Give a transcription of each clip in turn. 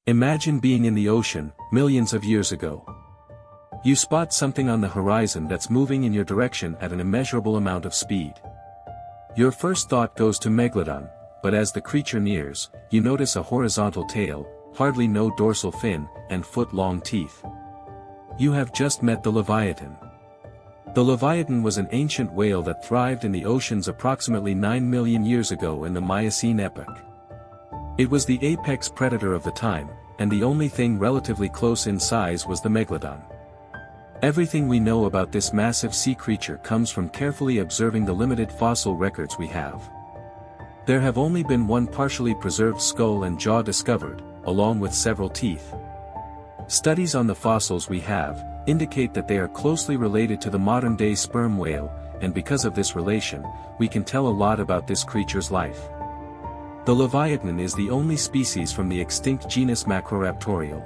Imagine being in the ocean, millions of years ago. You spot something on the horizon that's moving in your direction at an immeasurable amount of speed. Your first thought goes to Megalodon, but as the creature nears, you notice a horizontal tail, hardly no dorsal fin, and foot-long teeth. You have just met the Livyatan. The Livyatan was an ancient whale that thrived in the oceans approximately 9 million years ago in the Miocene epoch. It was the apex predator of the time, and the only thing relatively close in size was the Megalodon. Everything we know about this massive sea creature comes from carefully observing the limited fossil records we have. There have only been one partially preserved skull and jaw discovered, along with several teeth. Studies on the fossils we have indicate that they are closely related to the modern-day sperm whale, and because of this relation, we can tell a lot about this creature's life. The Livyatan is the only species from the extinct genus Macroraptorial.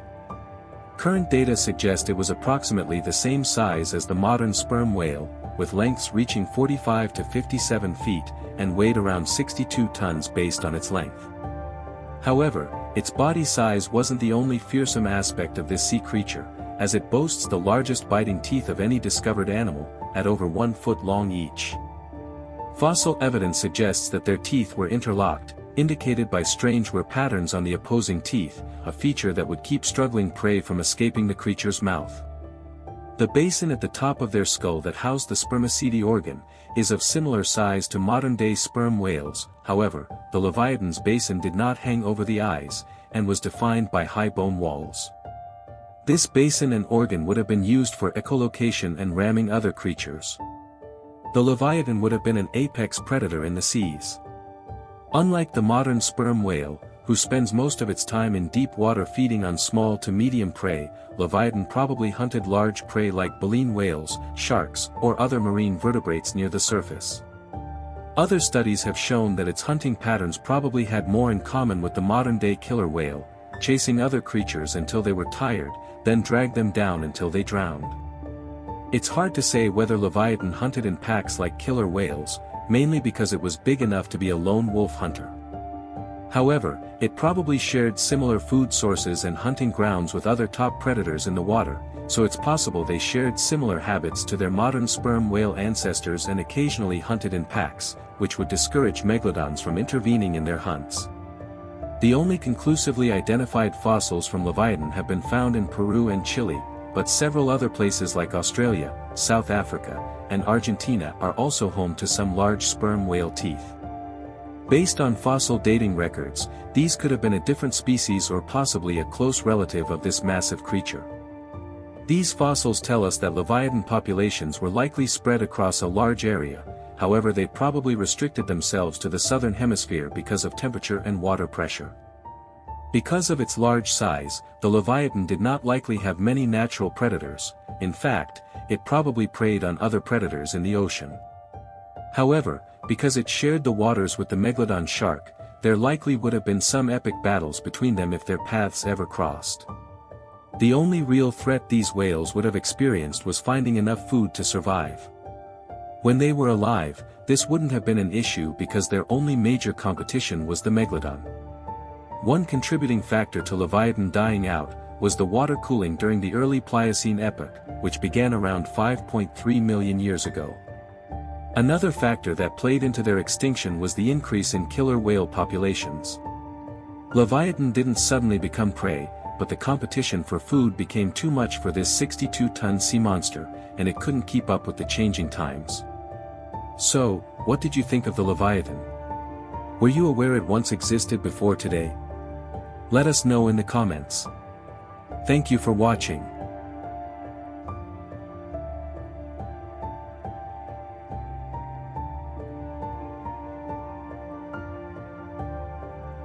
Current data suggest it was approximately the same size as the modern sperm whale, with lengths reaching 45 to 57 feet, and weighed around 62 tons based on its length. However, its body size wasn't the only fearsome aspect of this sea creature, as it boasts the largest biting teeth of any discovered animal, at over 1 foot long each. Fossil evidence suggests that their teeth were interlocked, indicated by strange wear patterns on the opposing teeth, a feature that would keep struggling prey from escaping the creature's mouth. The basin at the top of their skull that housed the spermaceti organ, is of similar size to modern-day sperm whales. However, the Livyatan basin did not hang over the eyes, and was defined by high bone walls. This basin and organ would have been used for echolocation and ramming other creatures. The Livyatan would have been an apex predator in the seas. Unlike the modern sperm whale, who spends most of its time in deep water feeding on small to medium prey, Livyatan probably hunted large prey like baleen whales, sharks, or other marine vertebrates near the surface. Other studies have shown that its hunting patterns probably had more in common with the modern-day killer whale, chasing other creatures until they were tired, then drag them down until they drowned. It's hard to say whether Livyatan hunted in packs like killer whales, mainly because it was big enough to be a lone wolf hunter. However, it probably shared similar food sources and hunting grounds with other top predators in the water, so it's possible they shared similar habits to their modern sperm whale ancestors and occasionally hunted in packs, which would discourage megalodons from intervening in their hunts. The only conclusively identified fossils from Livyatan have been found in Peru and Chile, but several other places like Australia, South Africa, and Argentina are also home to some large sperm whale teeth. Based on fossil dating records, these could have been a different species or possibly a close relative of this massive creature. These fossils tell us that Livyatan populations were likely spread across a large area, however they probably restricted themselves to the southern hemisphere because of temperature and water pressure. Because of its large size, the Livyatan did not likely have many natural predators. In fact, it probably preyed on other predators in the ocean. However, because it shared the waters with the Megalodon shark, there likely would have been some epic battles between them if their paths ever crossed. The only real threat these whales would have experienced was finding enough food to survive. When they were alive, this wouldn't have been an issue because their only major competition was the Megalodon. One contributing factor to Livyatan dying out was the water cooling during the early Pliocene epoch, which began around 5.3 million years ago. Another factor that played into their extinction was the increase in killer whale populations. Livyatan didn't suddenly become prey, but the competition for food became too much for this 62-ton sea monster, and it couldn't keep up with the changing times. So, what did you think of the Livyatan? Were you aware it once existed before today? Let us know in the comments. Thank you for watching.